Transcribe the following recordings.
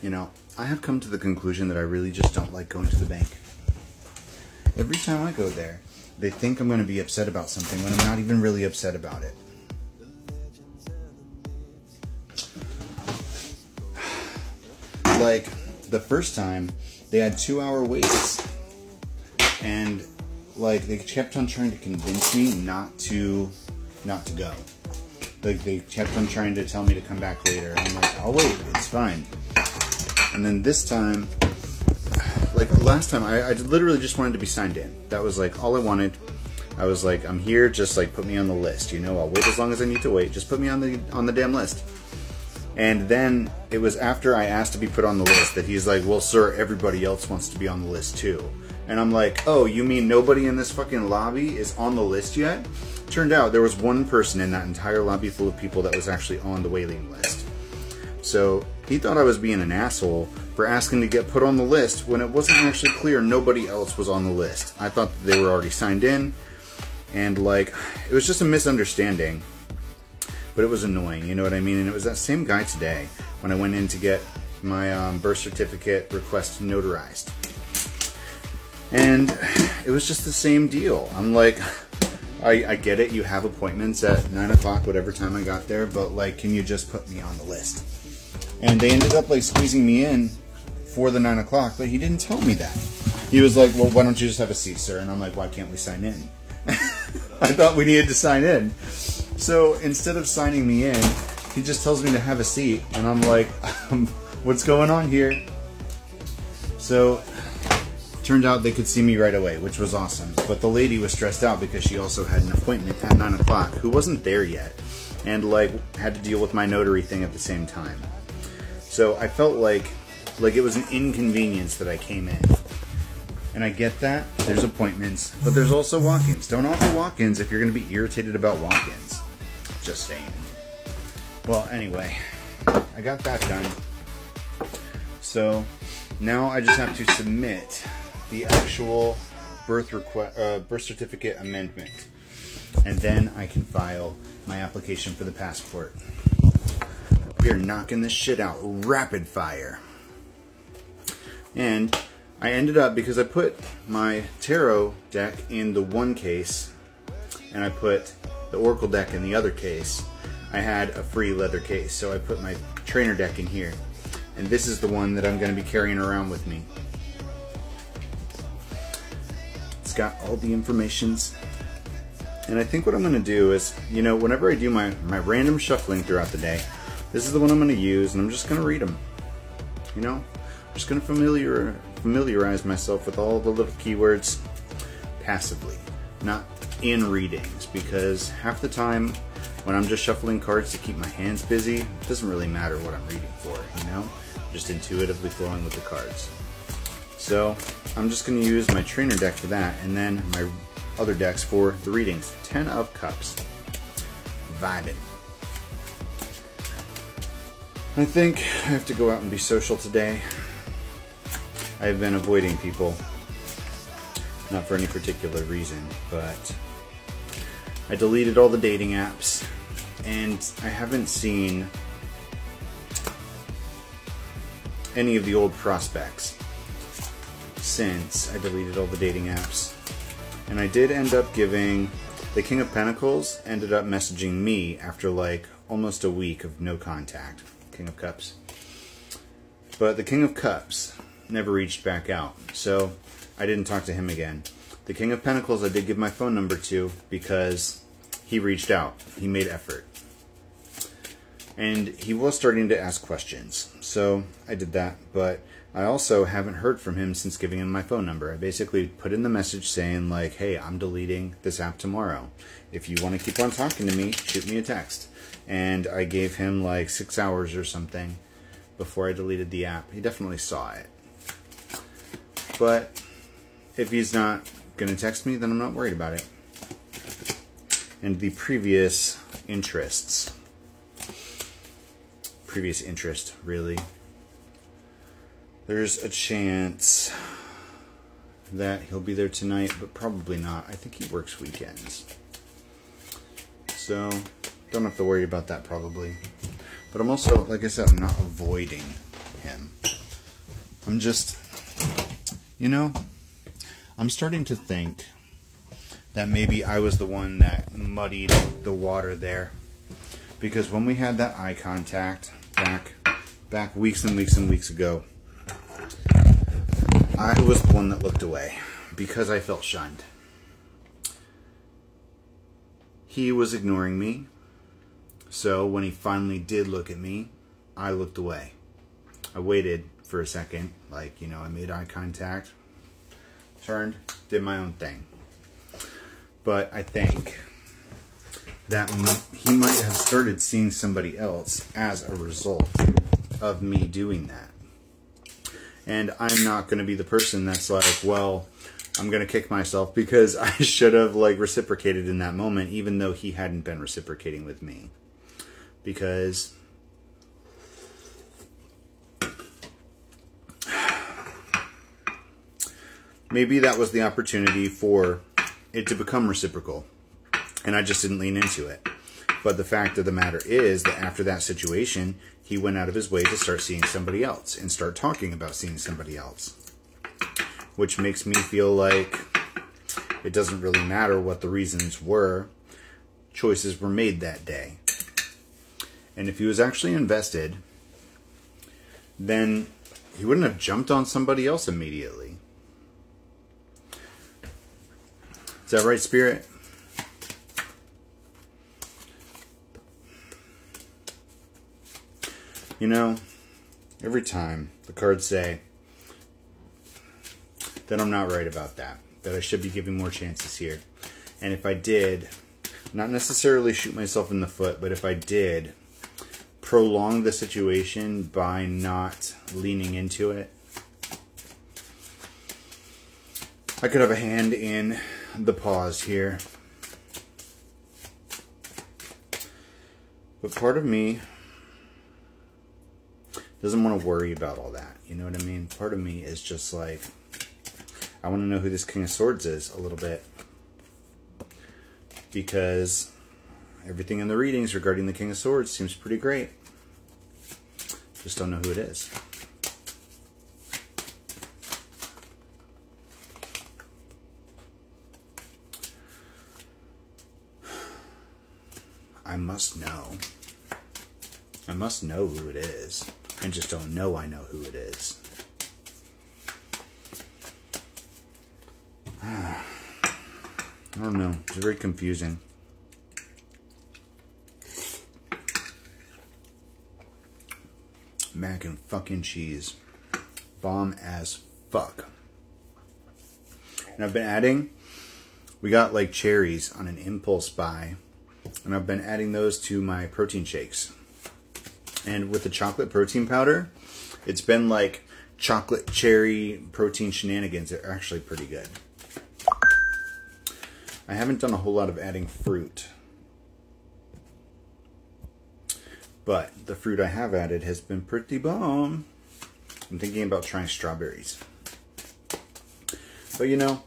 You know, I have come to the conclusion that I really just don't like going to the bank. Every time I go there, they think I'm going to be upset about something when I'm not even really upset about it. Like, the first time, they had 2-hour waits. And, like, they kept on trying to convince me not to go. Like, they kept on trying to tell me to come back later. I'm like, I'll wait, it's fine. And then this time, like last time, I literally just wanted to be signed in. That was like all I wanted. I was like, I'm here, just like put me on the list. You know, I'll wait as long as I need to wait. Just put me on the damn list. And then it was after I asked to be put on the list that he's like, well, sir, everybody else wants to be on the list too. And I'm like, oh, you mean nobody in this fucking lobby is on the list yet? Turned out there was one person in that entire lobby full of people that was actually on the waiting list. So he thought I was being an asshole for asking to get put on the list when it wasn't actually clear nobody else was on the list. I thought that they were already signed in, and like, it was just a misunderstanding. But it was annoying, you know what I mean? And it was that same guy today when I went in to get my birth certificate request notarized. And it was just the same deal. I'm like, I get it, you have appointments at 9 o'clock, whatever time I got there, but like, can you just put me on the list? And they ended up like squeezing me in for the 9 o'clock, but he didn't tell me that. He was like, well, why don't you just have a seat, sir? And I'm like, why can't we sign in? I thought we needed to sign in. So instead of signing me in, he just tells me to have a seat, and I'm like, what's going on here? So turned out they could see me right away, which was awesome. But the lady was stressed out because she also had an appointment at 9 o'clock who wasn't there yet, and like had to deal with my notary thing at the same time. So I felt like it was an inconvenience that I came in. And I get that, there's appointments, but there's also walk-ins. Don't offer walk-ins if you're going to be irritated about walk-ins. Just saying. Well, anyway, I got that done. So now I just have to submit the actual birth certificate amendment. And then I can file my application for the passport. We are knocking this shit out rapid fire. And I ended up, because I put my tarot deck in the one case and I put the oracle deck in the other case, I had a free leather case. So I put my trainer deck in here. And this is the one that I'm going to be carrying around with me. It's got all the informations. And I think what I'm going to do is, you know, whenever I do my random shuffling throughout the day, this is the one I'm going to use, and I'm just going to read them. You know, I'm just going to familiarize myself with all the little keywords passively, not in readings, because half the time when I'm just shuffling cards to keep my hands busy, it doesn't really matter what I'm reading for, you know? I'm just intuitively flowing with the cards. So I'm just going to use my trainer deck for that, and then my other decks for the readings. 10 of Cups. Vibing. I think I have to go out and be social today. I've been avoiding people. Not for any particular reason, but I deleted all the dating apps, and I haven't seen any of the old prospects since I deleted all the dating apps. And I did end up giving the King of Pentacles, ended up messaging me after like almost a week of no contact. King of Cups. But the King of Cups never reached back out, so I didn't talk to him again. The King of Pentacles I did give my phone number to because he reached out. He made effort. And he was starting to ask questions, so I did that, but I also haven't heard from him since giving him my phone number. I basically put in the message saying like, hey, I'm deleting this app tomorrow. If you want to keep on talking to me, shoot me a text. And I gave him like 6 hours or something before I deleted the app. He definitely saw it. But if he's not going to text me, then I'm not worried about it. And the previous interest, really. There's a chance that he'll be there tonight, but probably not. I think he works weekends. So don't have to worry about that probably. But I'm also, like I said, I'm not avoiding him. I'm just, you know, I'm starting to think that maybe I was the one that muddied the water there. Because when we had that eye contact back weeks and weeks and weeks ago, I was the one that looked away because I felt shunned. He was ignoring me, so when he finally did look at me, I looked away. I waited for a second, like, you know, I made eye contact, turned, did my own thing. But I think that he might have started seeing somebody else as a result of me doing that. And I'm not going to be the person that's like, well, I'm going to kick myself because I should have like reciprocated in that moment, even though he hadn't been reciprocating with me. Because maybe that was the opportunity for it to become reciprocal. And I just didn't lean into it. But the fact of the matter is that after that situation, he went out of his way to start seeing somebody else and start talking about seeing somebody else. Which makes me feel like it doesn't really matter what the reasons were. Choices were made that day. And if he was actually invested, then he wouldn't have jumped on somebody else immediately. Is that right, Spirit? You know, every time the cards say that I'm not right about that I should be giving more chances here. And if I did, not necessarily shoot myself in the foot, but if I did prolong the situation by not leaning into it, I could have a hand in the pause here. But part of me doesn't want to worry about all that. You know what I mean? Part of me is just like, I want to know who this King of Swords is a little bit. Because everything in the readings regarding the King of Swords seems pretty great. Just don't know who it is. I must know. I must know who it is. I just don't know I know who it is. I don't know. It's very confusing. Mac and fucking cheese. Bomb as fuck. And I've been adding, we got like cherries on an impulse buy. And I've been adding those to my protein shakes. And with the chocolate protein powder, it's been like chocolate cherry protein shenanigans. They're actually pretty good. I haven't done a whole lot of adding fruit. But the fruit I have added has been pretty bomb. I'm thinking about trying strawberries. But you know,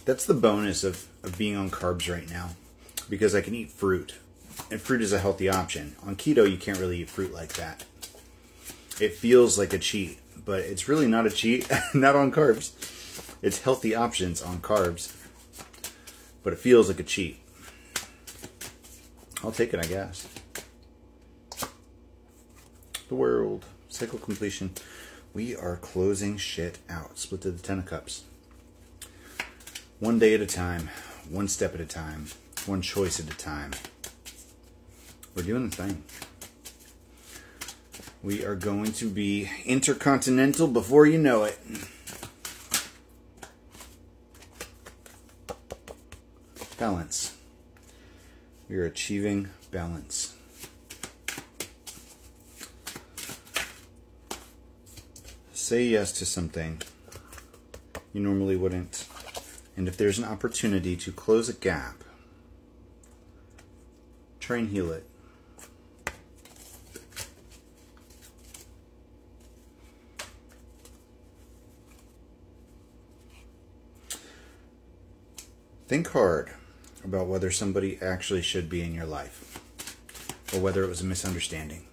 that's the bonus of being on carbs right now. Because I can eat fruit. And fruit is a healthy option. On keto, you can't really eat fruit like that. It feels like a cheat. But it's really not a cheat. Not on carbs. It's healthy options on carbs. But it feels like a cheat. I'll take it, I guess. The world. Cycle completion. We are closing shit out. Split to the Ten of Cups. One day at a time. One step at a time. One choice at a time. We're doing the thing. We are going to be intercontinental before you know it. Balance. We are achieving balance. Say yes to something you normally wouldn't. And if there's an opportunity to close a gap, try and heal it. Think hard about whether somebody actually should be in your life, or whether it was a misunderstanding.